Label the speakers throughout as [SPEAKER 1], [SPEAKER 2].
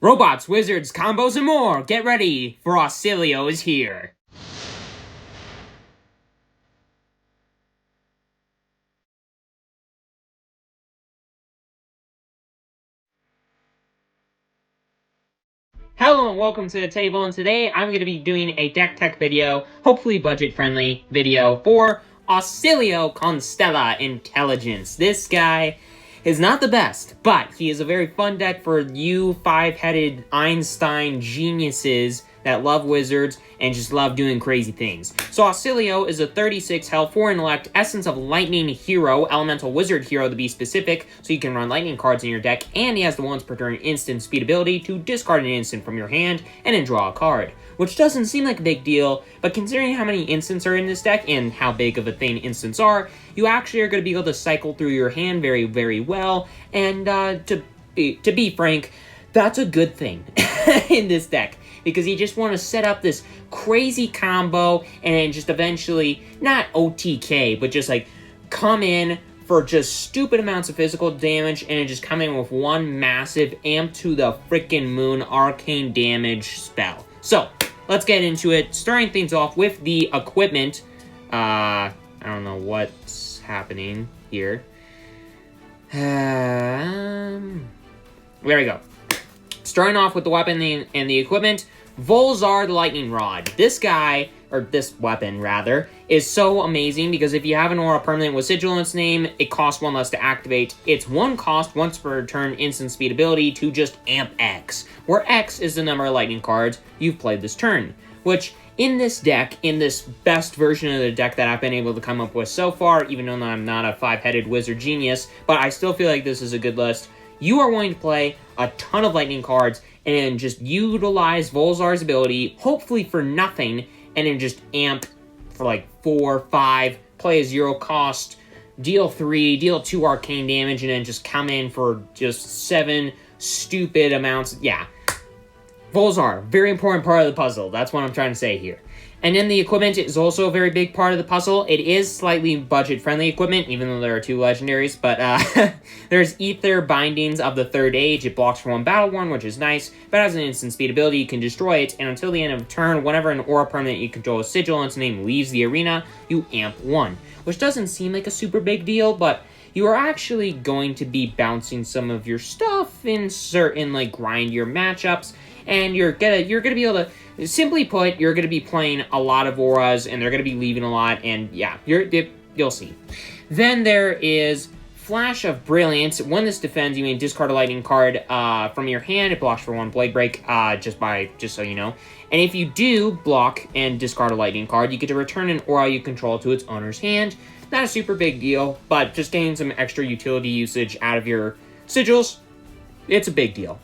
[SPEAKER 1] Robots, wizards, combos, and more! Get ready, for Oscilio is here! Hello and welcome to the table, and today I'm going to be doing a deck tech video, hopefully budget-friendly video, for Oscilio Constella Intelligence. This guy is not the best, but he is a very fun deck for you five-headed Einstein geniuses that love wizards and just love doing crazy things. So Oscilio is a 36 health, 4 intellect, essence of lightning hero, elemental wizard hero to be specific, so you can run lightning cards in your deck, and he has the once per turn instant speed ability to discard an instant from your hand and then draw a card. Which doesn't seem like a big deal, but considering how many instants are in this deck and how big of a thing instants are, you actually are going to be able to cycle through your hand very, very well, and to be frank, that's a good thing in this deck. Because you just want to set up this crazy combo and then just eventually, not OTK, but just like come in for just stupid amounts of physical damage and then just come in with one massive amp to the freaking moon arcane damage spell. So, let's get into it. Starting things off with the equipment. I don't know what's happening here. There we go. Starting off with the weapon and the equipment, Volzar the Lightning Rod. This guy, or this weapon rather, is so amazing because if you have an aura permanent with Sigil in its name, it costs 1 less to activate. It's 1 cost, once per turn instant speed ability to just amp X, where X is the number of lightning cards you've played this turn. Which, in this deck, in this best version of the deck that I've been able to come up with so far, even though I'm not a 5-headed wizard genius, but I still feel like this is a good list, you are going to play a ton of lightning cards and just utilize Volzar's ability, hopefully for nothing, and then just amp for like 4, 5, play a 0 cost, deal 3, deal 2 arcane damage, and then just come in for just 7 stupid amounts. Yeah. Volzar, very important part of the puzzle. That's what I'm trying to say here. And then the equipment is also a very big part of the puzzle. It is slightly budget-friendly equipment, even though there are 2 legendaries. But there's Ether Bindings of the Third Age. It blocks for 1 battle worn, which is nice. But as an instant speed ability, you can destroy it. And until the end of the turn, whenever an aura permanent you control with Sigil in its name leaves the arena, you amp 1. Which doesn't seem like a super big deal, but you are actually going to be bouncing some of your stuff in certain, like, grind-your matchups. And you're gonna be able to, simply put, you're gonna be playing a lot of auras, and they're gonna be leaving a lot, and yeah, you'll see. Then there is Flash of Brilliance. When this defends, you may discard a lightning card from your hand. It blocks for 1 Blade Break, just so you know. And if you do block and discard a lightning card, you get to return an aura you control to its owner's hand. Not a super big deal, but just getting some extra utility usage out of your sigils, it's a big deal.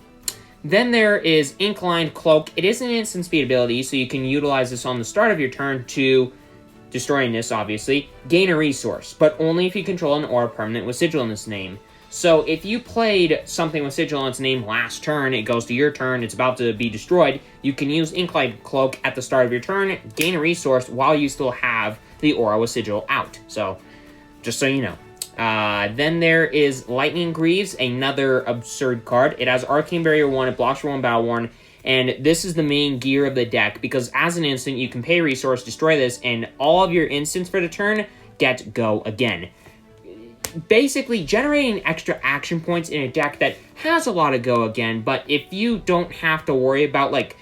[SPEAKER 1] Then there is Inclined Cloak. It is an instant speed ability, so you can utilize this on the start of your turn to, destroying this obviously, gain a resource, but only if you control an aura permanent with Sigil in its name. So if you played something with Sigil in its name last turn, it goes to your turn, it's about to be destroyed, you can use Inclined Cloak at the start of your turn, gain a resource while you still have the aura with Sigil out. So, just so you know. Then there is Lightning Greaves, another absurd card. It has Arcane Barrier 1, it blocks for 1 battle worn, and this is the main gear of the deck, because as an instant, you can pay a resource, destroy this, and all of your instants for the turn get go again. Basically, generating extra action points in a deck that has a lot of go again, but if you don't have to worry about, like,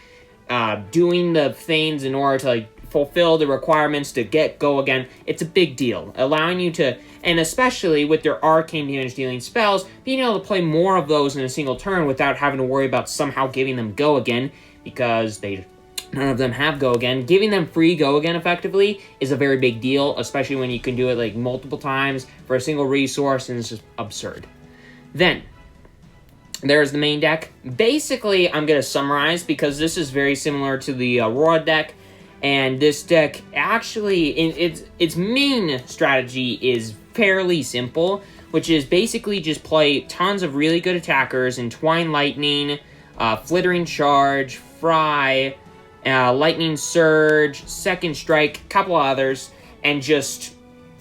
[SPEAKER 1] doing the things in order to, like, fulfill the requirements to get go again, it's a big deal, allowing you to, and especially with their arcane damage dealing spells, being able to play more of those in a single turn without having to worry about somehow giving them go again, because none of them have go again. Giving them free go again effectively is a very big deal, especially when you can do it like multiple times for a single resource, and it's just absurd. Then there's the main deck. Basically, I'm going to summarize because this is very similar to the Aurora deck. And this deck, actually, its main strategy is fairly simple, which is basically just play tons of really good attackers, Entwine Lightning, Flittering Charge, Fry, Lightning Surge, Second Strike, couple others, and just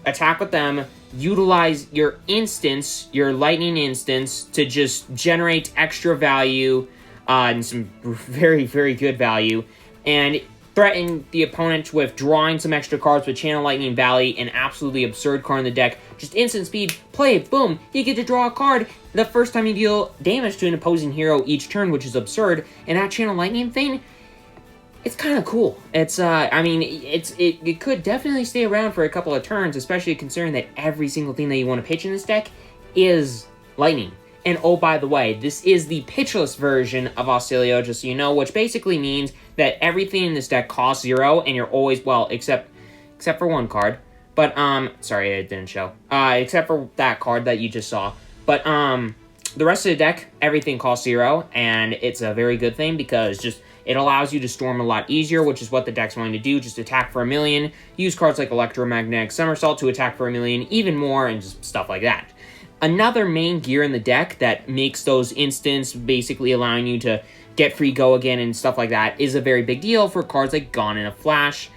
[SPEAKER 1] attack with them, utilize your instants, your lightning instants, to just generate extra value, and some very, very good value, and threaten the opponent with drawing some extra cards with Channel Lightning Valley, an absolutely absurd card in the deck. Just instant speed, play it, boom, you get to draw a card the first time you deal damage to an opposing hero each turn, which is absurd. And that Channel Lightning thing, it's kind of cool. It's, I mean, it could definitely stay around for a couple of turns, especially considering that every single thing that you want to pitch in this deck is lightning. And oh, by the way, this is the pitchless version of Oscilio, just so you know, which basically means that everything in this deck costs 0, and you're always, well, except for one card. But, sorry, it didn't show. Except for that card that you just saw. But, the rest of the deck, everything costs 0, and it's a very good thing because just it allows you to storm a lot easier, which is what the deck's going to do. Just attack for 1,000,000, use cards like Electromagnetic Somersault to attack for 1,000,000, even more, and just stuff like that. Another main gear in the deck that makes those instants, basically allowing you to get free go again and stuff like that, is a very big deal for cards like Gone in a Flash.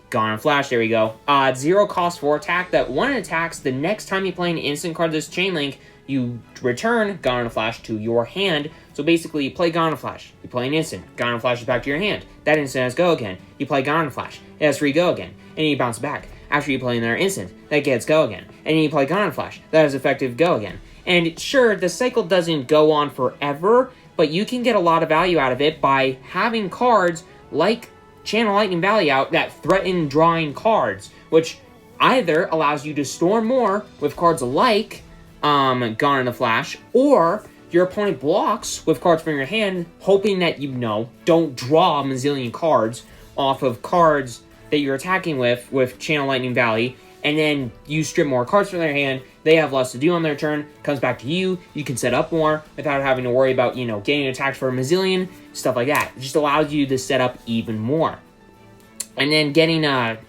[SPEAKER 1] Gone in a Flash, there we go. 0 cost for attack that when it attacks, the next time you play an instant card this Chain Link, you return Gone in a Flash to your hand. So basically, you play Gone in a Flash, you play an instant, Gone in a Flash is back to your hand. That instant has go again. You play Gone in a Flash, it has free go again, and then you bounce back. After you play another instant, that gets go again. And then you play Gone in a Flash, that has effective go again. And sure, the cycle doesn't go on forever, but you can get a lot of value out of it by having cards like Channel Lightning Valley out that threaten drawing cards, which either allows you to storm more with cards like Gone in a Flash, or your opponent blocks with cards from your hand, hoping that you don't draw a mazillion cards off of cards that you're attacking with Channel Lightning Valley, and then you strip more cards from their hand, they have less to do on their turn, comes back to you, you can set up more without having to worry about, getting attacked for a mazillion, stuff like that. It just allows you to set up even more. And then getting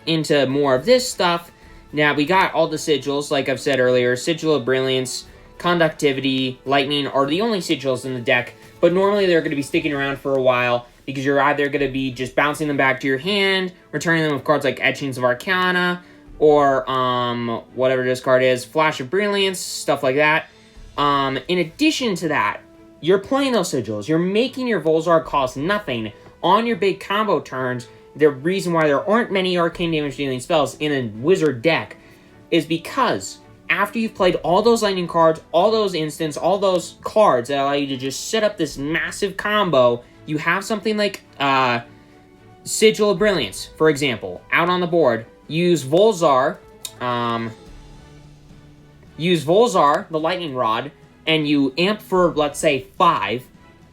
[SPEAKER 1] into more of this stuff, now we got all the sigils, like I've said earlier. Sigil of Brilliance, Conductivity, Lightning are the only sigils in the deck, but normally they're going to be sticking around for a while, because you're either going to be just bouncing them back to your hand, returning them with cards like Etchings of Arcana, or whatever this card is, Flash of Brilliance, stuff like that. In addition to that, you're playing those sigils. You're making your Volzar cost nothing on your big combo turns. The reason why there aren't many arcane damage dealing spells in a wizard deck is because after you've played all those lightning cards, all those instants, all those cards that allow you to just set up this massive combo, you have something like Sigil of Brilliance, for example, out on the board. Use Volzar, the Lightning Rod, and you amp for, let's say, 5,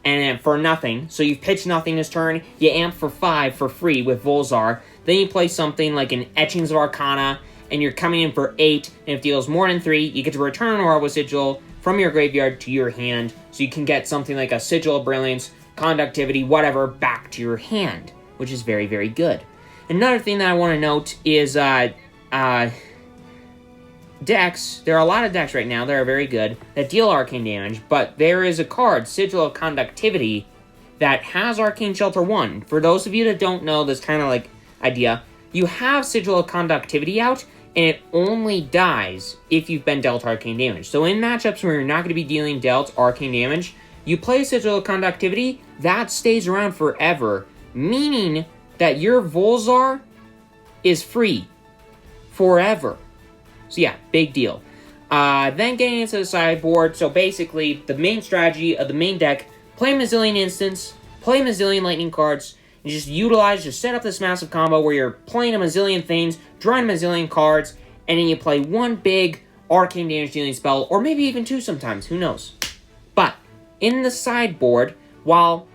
[SPEAKER 1] and then for nothing. So you've pitched nothing this turn, you amp for 5 for free with Volzar. Then you play something like an Etchings of Arcana, and you're coming in for 8, and if it deals more than 3, you get to return an Aura with Sigil from your graveyard to your hand, so you can get something like a Sigil of Brilliance, Conductivity, whatever, back to your hand, which is very, very good. Another thing that I want to note is decks. There are a lot of decks right now that are very good that deal arcane damage, but there is a card, Sigil of Conductivity, that has Arcane Shelter 1. For those of you that don't know this kind of like idea, you have Sigil of Conductivity out, and it only dies if you've been dealt arcane damage. So in matchups where you're not going to be dealing dealt arcane damage, you play Sigil of Conductivity, that stays around forever, meaning that your Volzar is free forever. So yeah, big deal. Then getting into the sideboard, so basically the main strategy of the main deck, play Mazillion instants, play Mazillion lightning cards, and just set up this massive combo where you're playing a Mazillion things, drawing Mazillion cards, and then you play one big arcane damage dealing spell, or maybe even 2 sometimes, who knows. But in the sideboard, while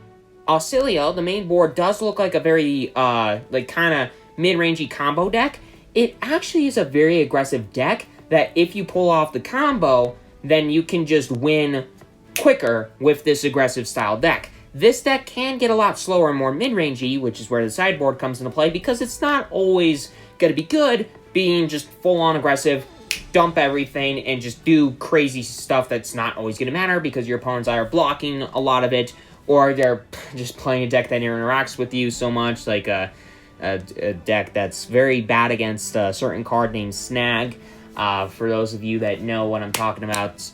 [SPEAKER 1] Oscilio, the main board, does look like a very, kind of mid-rangey combo deck, it actually is a very aggressive deck that if you pull off the combo, then you can just win quicker with this aggressive style deck. This deck can get a lot slower and more mid-rangey, which is where the sideboard comes into play, because it's not always going to be good being just full-on aggressive, dump everything, and just do crazy stuff that's not always going to matter because your opponent's either blocking a lot of it, or they're just playing a deck that interacts with you so much, like a deck that's very bad against a certain card named Snag. For those of you that know what I'm talking about,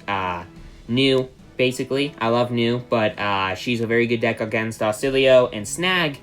[SPEAKER 1] new basically. I love New, but she's a very good deck against Oscilio, and Snag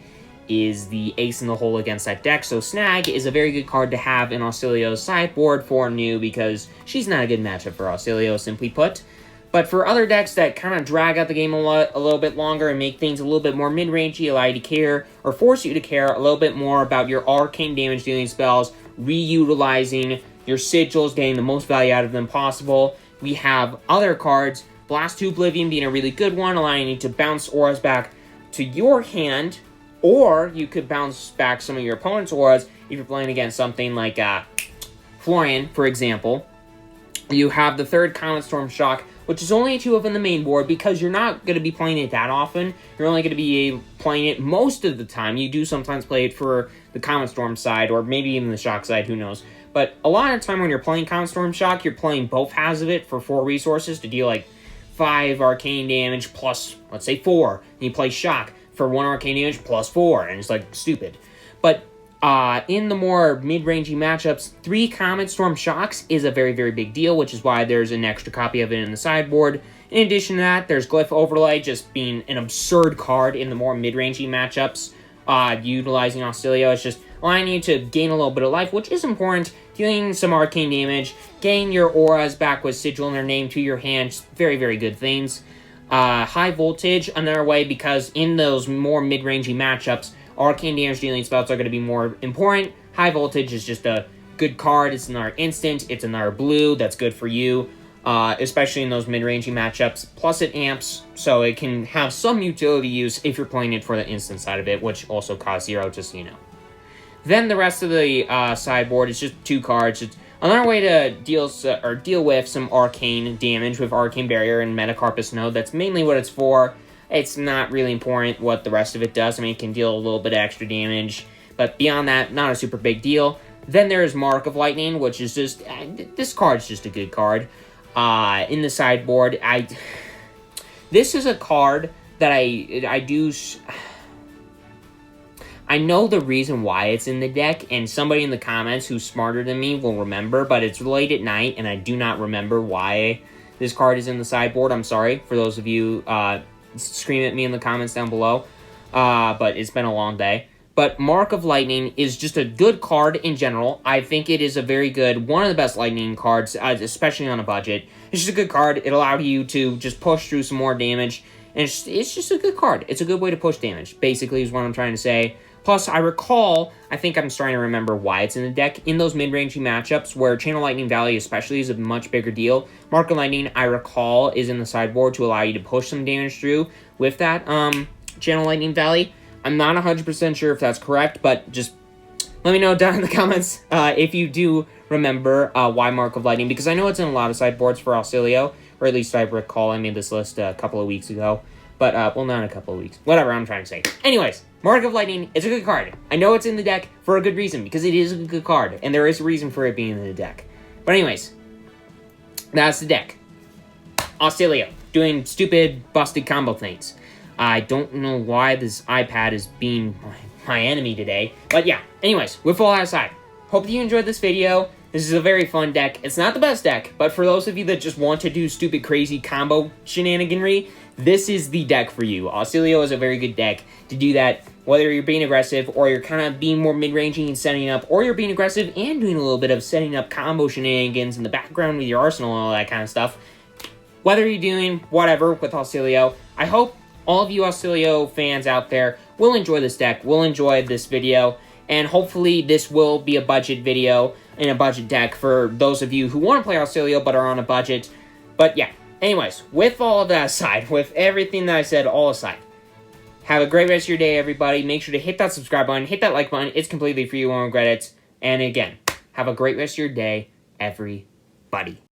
[SPEAKER 1] is the ace in the hole against that deck. So Snag is a very good card to have in Oscilio's sideboard for New because she's not a good matchup for Oscilio, simply put. But for other decks that kind of drag out the game a little bit longer and make things a little bit more mid-rangey, allow you to care, or force you to care a little bit more about your arcane damage dealing spells, reutilizing your sigils, getting the most value out of them possible, we have other cards, Blast to Oblivion being a really good one, allowing you to bounce auras back to your hand, or you could bounce back some of your opponent's auras if you're playing against something like Florian, for example. You have the third Comet Storm Shock, which is only 2 of in the main board because you're not going to be playing it that often. You're only going to be playing it most of the time. You do sometimes play it for the Comet Storm side, or maybe even the Shock side, who knows. But a lot of the time when you're playing Comet Storm Shock, you're playing both halves of it for 4 resources to deal like 5 arcane damage plus, let's say, 4. And you play Shock for 1 arcane damage plus 4, and it's like stupid. But in the more mid-rangey matchups, 3 Comet Storm Shocks is a very, very big deal, which is why there's an extra copy of it in the sideboard. In addition to that, there's Glyph Overlay just being an absurd card in the more mid-rangey matchups. Utilizing Oscilio, it's just allowing you to gain a little bit of life, which is important, dealing some arcane damage, getting your auras back with Sigil in their name to your hand, very, very good things. High Voltage, another way, because in those more mid-rangey matchups, arcane damage dealing spells are going to be more important. High Voltage is just a good card. It's another instant. It's another blue that's good for you, especially in those mid-rangey matchups. Plus it amps, so it can have some utility use if you're playing it for the instant side of it, which also costs 0, just so you know. Then the rest of the sideboard is just 2 cards. It's another way to deal with some arcane damage with Arcane Barrier and Metacarpus Node. That's mainly what it's for. It's not really important what the rest of it does. I mean, it can deal a little bit of extra damage, but beyond that, not a super big deal. Then there's Mark of Lightning, which is just, this card's just a good card. In the sideboard, this is a card that I know the reason why it's in the deck, and somebody in the comments who's smarter than me will remember, but it's late at night, and I do not remember why this card is in the sideboard. I'm sorry for those of you, scream at me in the comments down below, but it's been a long day. But Mark of Lightning is just a good card in general. I think it is a very good, one of the best Lightning cards, especially on a budget. It's just a good card. It allowed you to just push through some more damage, and it's just a good card. It's a good way to push damage, basically, is what I'm trying to say. Plus, I think I'm starting to remember why it's in the deck. In those mid-rangey matchups where Channel Lightning Valley especially is a much bigger deal, Mark of Lightning, I recall, is in the sideboard to allow you to push some damage through with that Channel Lightning Valley. I'm not 100% sure if that's correct, but just let me know down in the comments if you do remember why Mark of Lightning, because I know it's in a lot of sideboards for Oscilio, or at least I recall I made this list a couple of weeks ago. But, well, not a couple of weeks. Whatever I'm trying to say. Anyways, Mark of Lightning is a good card. I know it's in the deck for a good reason, because it is a good card, and there is a reason for it being in the deck. But anyways, that's the deck. Oscilio, doing stupid, busted combo things. I don't know why this iPad is being my enemy today. But yeah, anyways, with all that aside, hope that you enjoyed this video. This is a very fun deck. It's not the best deck, but for those of you that just want to do stupid, crazy combo shenaniganry, this is the deck for you. Oscilio is a very good deck to do that, whether you're being aggressive or you're kind of being more mid-ranging and setting up, or you're being aggressive and doing a little bit of setting up combo shenanigans in the background with your arsenal and all that kind of stuff. Whether you're doing whatever with Oscilio, I hope all of you Oscilio fans out there will enjoy this deck, will enjoy this video, and hopefully this will be a budget video and a budget deck for those of you who want to play Oscilio but are on a budget. But yeah, anyways, with all of that aside, with everything that I said all aside, have a great rest of your day, everybody. Make sure to hit that subscribe button, hit that like button. It's completely free, you won't regret it. And again, have a great rest of your day, everybody.